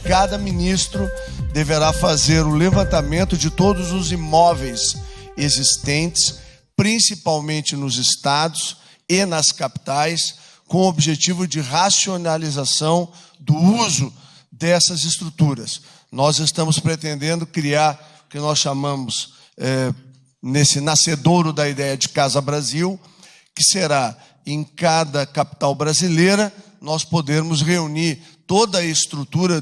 cada ministro deverá fazer o levantamento de todos os imóveis existentes, principalmente nos estados e nas capitais, com o objetivo de racionalização do uso dessas estruturas. Nós estamos pretendendo criar o que nós chamamos, nesse nascedouro da ideia de Casa Brasil, que será em cada capital brasileira nós podermos reunir toda a estrutura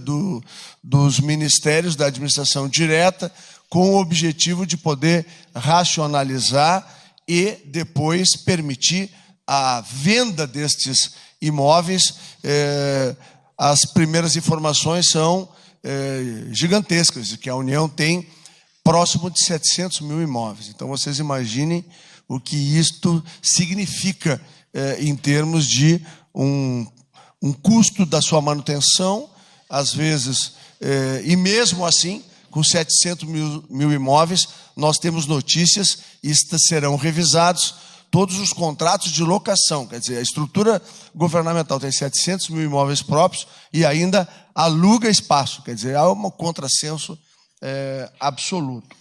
dos ministérios da administração direta com o objetivo de poder racionalizar e depois permitir a venda destes imóveis. As primeiras informações são gigantescas, de que a União tem próximo de 700 mil imóveis. Então, vocês imaginem o que isto significa em termos de um custo da sua manutenção, às vezes, e mesmo assim, com 700 mil imóveis, nós temos notícias, e serão revisados todos os contratos de locação. Quer dizer, a estrutura governamental tem 700 mil imóveis próprios e ainda aluga espaço. Quer dizer, há um contrassenso absoluto.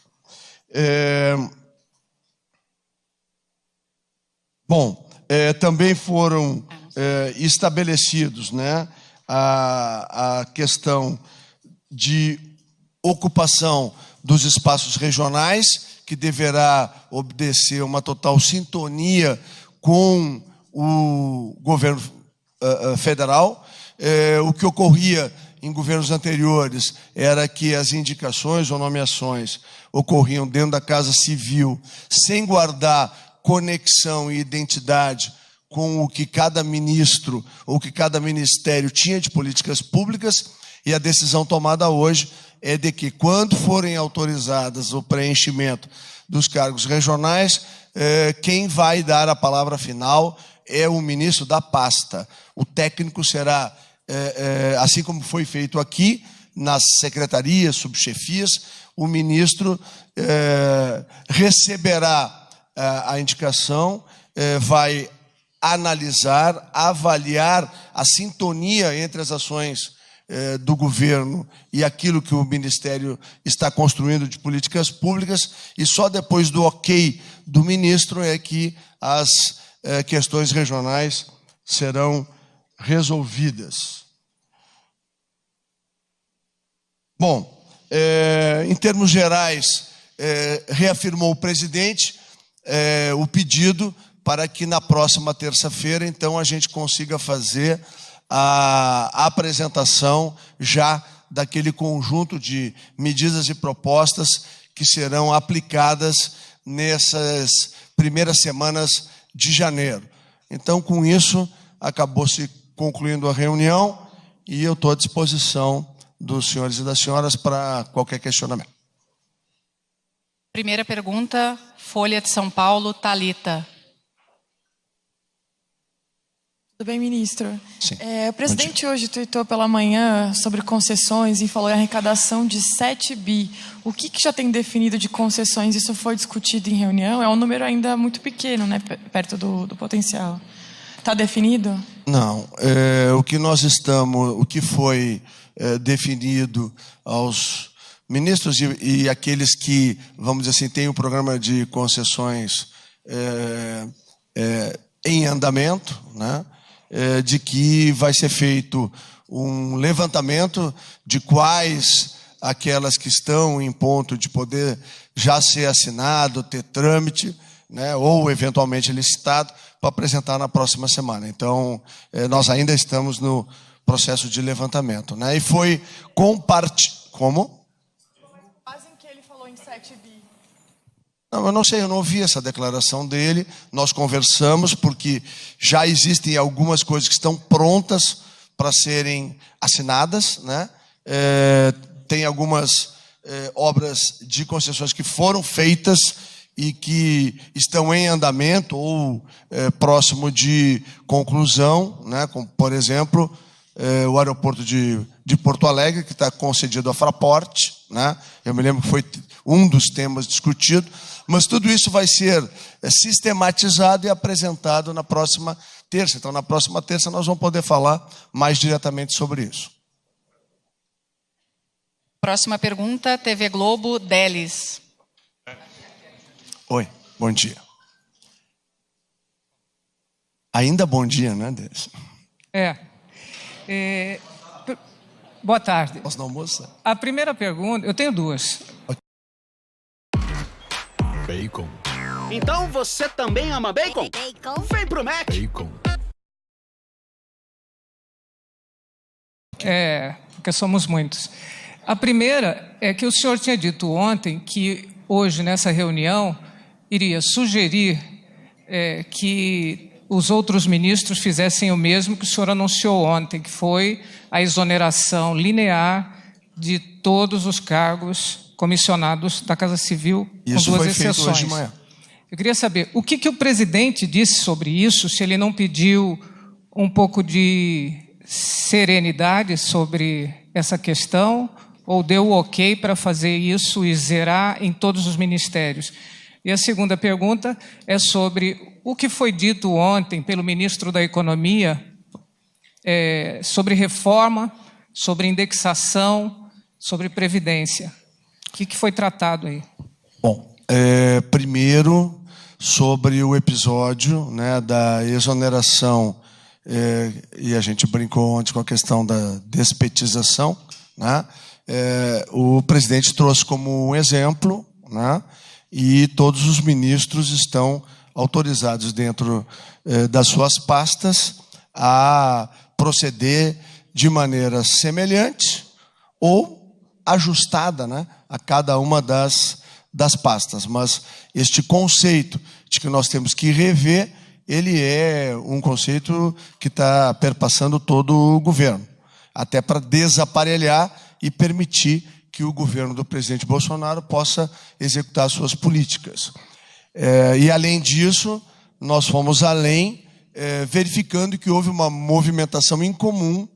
Também foram estabelecidos, né, a questão de ocupação dos espaços regionais, que deverá obedecer uma total sintonia com o governo federal. O que ocorria em governos anteriores era que as indicações ou nomeações ocorriam dentro da Casa Civil, sem guardar conexão e identidade com o que cada ministro ou que cada ministério tinha de políticas públicas, e a decisão tomada hoje é de que, quando forem autorizadas o preenchimento dos cargos regionais, quem vai dar a palavra final é o ministro da pasta. O técnico será, assim como foi feito aqui, nas secretarias, subchefias, o ministro receberá a indicação, vai analisar, avaliar a sintonia entre as ações do governo e aquilo que o Ministério está construindo de políticas públicas, e só depois do ok do ministro é que as questões regionais serão resolvidas. Bom, em termos gerais, reafirmou o presidente o pedido para que na próxima terça-feira, então, a gente consiga fazer a apresentação já daquele conjunto de medidas e propostas que serão aplicadas nessas primeiras semanas de janeiro. Então, com isso, acabou-se concluindo a reunião e eu estou à disposição dos senhores e das senhoras para qualquer questionamento. Primeira pergunta, Folha de São Paulo, Thalita. Tudo bem, ministro? Sim. O presidente hoje tuitou pela manhã sobre concessões e falou em arrecadação de 7 bi. O que já tem definido de concessões? Isso foi discutido em reunião? É um número ainda muito pequeno, né, perto do potencial. Está definido? Não. O que foi definido aos ministros e aqueles que, vamos dizer assim, têm o programa de concessões em andamento, né? De que vai ser feito um levantamento de quais aquelas que estão em ponto de poder já ser assinado, ter trâmite, né, ou eventualmente licitado, para apresentar na próxima semana. Então, nós ainda estamos no processo de levantamento, né? E foi compartilhado. Como? Quase em que ele falou em 7 bi. Não, eu não sei, eu não ouvi essa declaração dele. Nós conversamos porque já existem algumas coisas que estão prontas para serem assinadas, né? Tem algumas obras de concessões que foram feitas e que estão em andamento ou próximo de conclusão, né? Como, por exemplo, o aeroporto de Porto Alegre, que está concedido à Fraport, né? Eu me lembro que foi um dos temas discutidos, mas tudo isso vai ser sistematizado e apresentado na próxima terça. Então, na próxima terça, nós vamos poder falar mais diretamente sobre isso. Próxima pergunta, TV Globo, Delis. Oi, bom dia. Ainda bom dia, né, Delis? Boa tarde. Posso dar almoço? A primeira pergunta, eu tenho duas. Bacon. Então você também ama bacon? Vem pro Mac! Bacon. Porque somos muitos. A primeira é que o senhor tinha dito ontem que hoje, nessa reunião, iria sugerir que os outros ministros fizessem o mesmo que o senhor anunciou ontem, que foi a exoneração linear de todos os cargos comissionados da Casa Civil, Isso com duas foi feito exceções. hoje de manhã. Eu queria saber, o que o presidente disse sobre isso, se ele não pediu um pouco de serenidade sobre essa questão, ou deu o ok para fazer isso e zerar em todos os ministérios? E a segunda pergunta é sobre o que foi dito ontem pelo ministro da Economia sobre reforma, sobre indexação, sobre previdência. O que foi tratado aí? Bom, primeiro, sobre o episódio, né, da exoneração, e a gente brincou ontem com a questão da despetização, né, o presidente trouxe como um exemplo, né, e todos os ministros estão autorizados dentro das suas pastas a proceder de maneira semelhante ou ajustada, né, a cada uma das pastas. Mas este conceito de que nós temos que rever, ele é um conceito que está perpassando todo o governo, até para desaparelhar e permitir que o governo do presidente Bolsonaro possa executar suas políticas. E, além disso, nós fomos além, verificando que houve uma movimentação incomum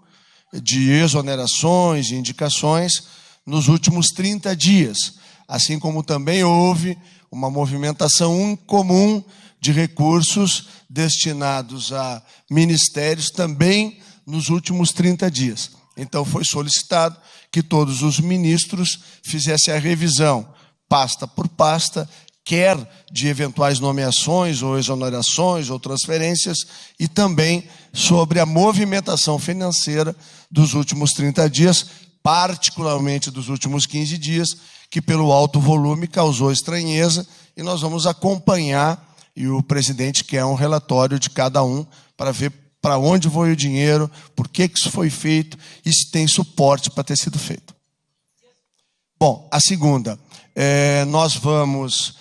de exonerações e indicações nos últimos 30 dias, assim como também houve uma movimentação incomum de recursos destinados a ministérios também nos últimos 30 dias. Então, foi solicitado que todos os ministros fizessem a revisão, pasta por pasta, quer de eventuais nomeações ou exonerações ou transferências, e também sobre a movimentação financeira dos últimos 30 dias, particularmente dos últimos 15 dias, que pelo alto volume causou estranheza, e nós vamos acompanhar, e o presidente quer um relatório de cada um para ver para onde foi o dinheiro, por que isso foi feito e se tem suporte para ter sido feito. Bom, a segunda, nós vamos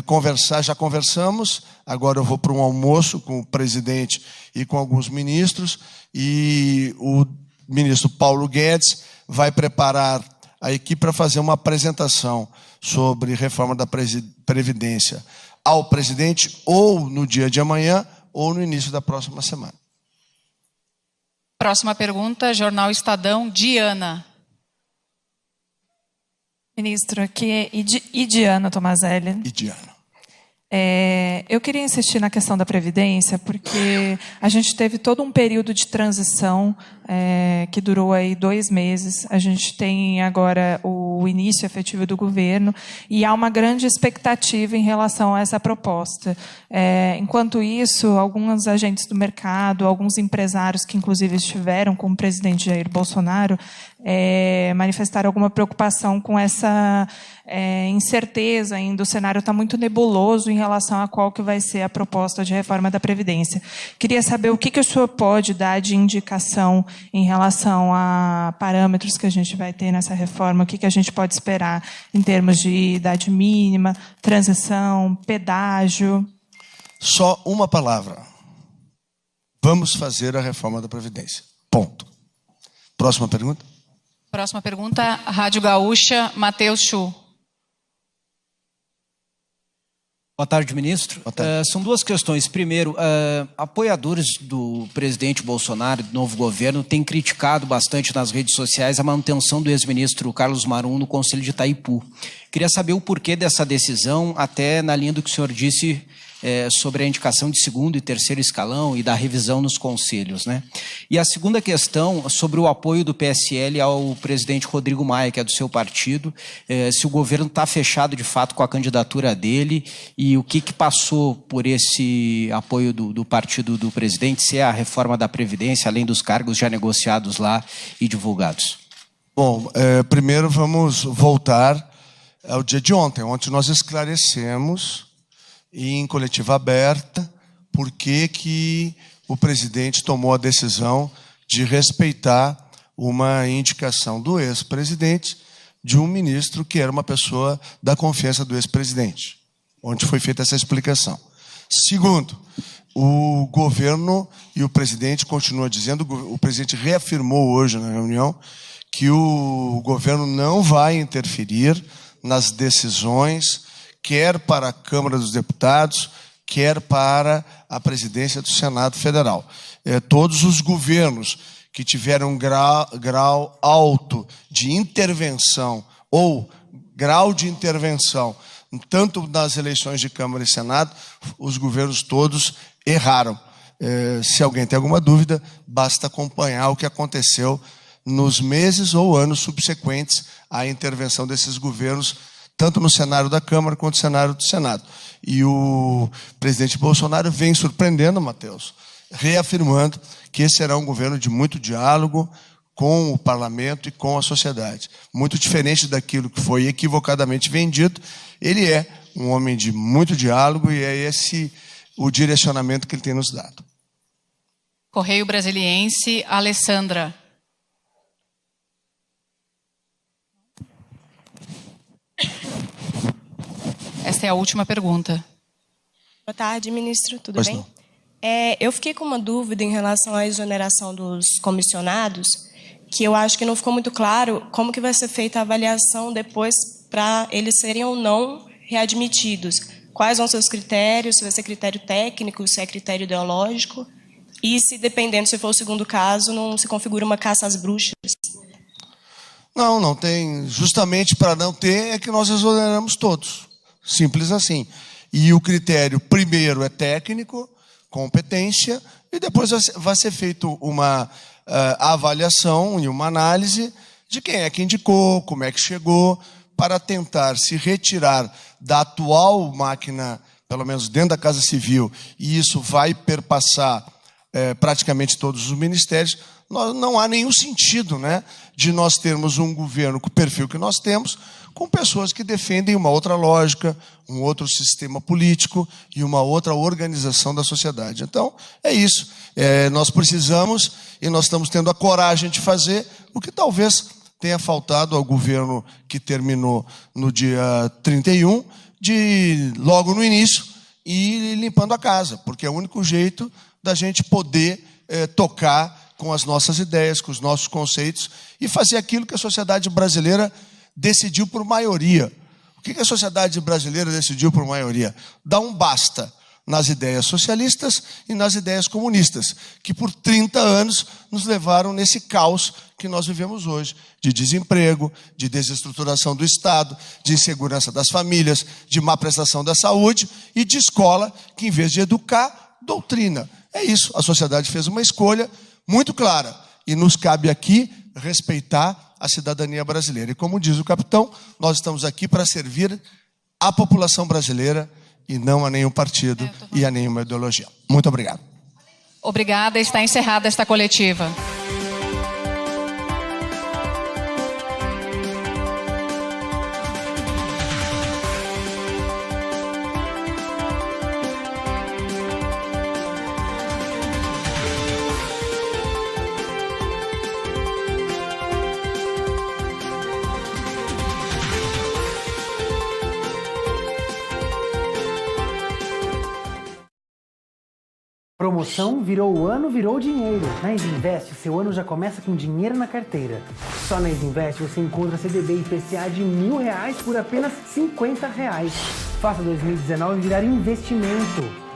conversar, já conversamos, agora eu vou para um almoço com o presidente e com alguns ministros, e o ministro Paulo Guedes vai preparar a equipe para fazer uma apresentação sobre reforma da Previdência ao presidente, ou no dia de amanhã, ou no início da próxima semana. Próxima pergunta, Jornal Estadão, Diana. Ministro, aqui é Diana Tomazelli. E Diana. Eu queria insistir na questão da Previdência, porque a gente teve todo um período de transição que durou aí 2 meses. A gente tem agora o início efetivo do governo e há uma grande expectativa em relação a essa proposta. Enquanto isso, alguns agentes do mercado, alguns empresários que inclusive estiveram com o presidente Jair Bolsonaro, manifestaram alguma preocupação com essa incerteza ainda. O cenário está muito nebuloso em relação a qual que vai ser a proposta de reforma da Previdência. Queria saber o que o senhor pode dar de indicação em relação a parâmetros que a gente vai ter nessa reforma, o que a gente pode esperar em termos de idade mínima, transição, pedágio. Só uma palavra. Vamos fazer a reforma da Previdência. Ponto. Próxima pergunta. Próxima pergunta, Rádio Gaúcha, Matheus Chu. Boa tarde, ministro. Boa tarde. São 2 questões. Primeiro, apoiadores do presidente Bolsonaro, do novo governo, têm criticado bastante nas redes sociais a manutenção do ex-ministro Carlos Marum no Conselho de Itaipu. Queria saber o porquê dessa decisão, até na linha do que o senhor disse sobre a indicação de segundo e terceiro escalão e da revisão nos conselhos, né? E a segunda questão sobre o apoio do PSL ao presidente Rodrigo Maia, que é do seu partido, se o governo está fechado de fato com a candidatura dele e o que passou por esse apoio do partido do presidente, se é a reforma da Previdência, além dos cargos já negociados lá e divulgados. Bom, primeiro vamos voltar ao dia de ontem. Ontem nós esclarecemos em coletiva aberta por que o presidente tomou a decisão de respeitar uma indicação do ex-presidente de um ministro que era uma pessoa da confiança do ex-presidente, onde foi feita essa explicação. Segundo, o governo e o presidente continuam dizendo, o presidente reafirmou hoje na reunião, que o governo não vai interferir nas decisões, quer para a Câmara dos Deputados, quer para a presidência do Senado Federal. Todos os governos que tiveram um grau alto de intervenção ou grau de intervenção, tanto nas eleições de Câmara e Senado, os governos todos erraram. Se alguém tem alguma dúvida, basta acompanhar o que aconteceu nos meses ou anos subsequentes à intervenção desses governos, tanto no cenário da Câmara quanto no cenário do Senado. E o presidente Bolsonaro vem surpreendendo, Matheus, reafirmando que esse será um governo de muito diálogo com o parlamento e com a sociedade. Muito diferente daquilo que foi equivocadamente vendido, ele é um homem de muito diálogo e é esse o direcionamento que ele tem nos dado. Correio Brasiliense, Alessandra. Esta é a última pergunta. Boa tarde, ministro. Tudo Pois bem? não. Eu fiquei com uma dúvida em relação à exoneração dos comissionados, que eu acho que não ficou muito claro como que vai ser feita a avaliação depois para eles serem ou não readmitidos. Quais vão ser os critérios, se vai ser critério técnico, se é critério ideológico, e se, dependendo, se for o segundo caso, não se configura uma caça às bruxas. Não tem. Justamente para não ter é que nós exoneramos todos. Simples assim. E o critério primeiro é técnico, competência, e depois vai ser feita uma avaliação e uma análise de quem é que indicou, como é que chegou, para tentar se retirar da atual máquina, pelo menos dentro da Casa Civil, e isso vai perpassar praticamente todos os ministérios. Não há nenhum sentido, né, de nós termos um governo com o perfil que nós temos, com pessoas que defendem uma outra lógica, um outro sistema político e uma outra organização da sociedade. Então, é isso. Nós precisamos, e nós estamos tendo a coragem de fazer o que talvez tenha faltado ao governo que terminou no dia 31, de logo no início, ir limpando a casa, porque é o único jeito da gente poder tocar com as nossas ideias, com os nossos conceitos, e fazer aquilo que a sociedade brasileira decidiu por maioria. O que a sociedade brasileira decidiu por maioria? Dar um basta nas ideias socialistas e nas ideias comunistas, que por 30 anos nos levaram nesse caos que nós vivemos hoje, de desemprego, de desestruturação do Estado, de insegurança das famílias, de má prestação da saúde e de escola que, em vez de educar, doutrina. É isso, a sociedade fez uma escolha muito clara e nos cabe aqui respeitar a cidadania brasileira. E como diz o capitão, nós estamos aqui para servir a população brasileira e não a nenhum partido e a nenhuma ideologia. Muito obrigado. Obrigada, está encerrada esta coletiva. Promoção virou o ano, virou dinheiro. Na Isinvest, seu ano já começa com dinheiro na carteira. Só na Isinvest você encontra CDB IPCA de R$1.000 por apenas R$50. Faça 2019 virar investimento.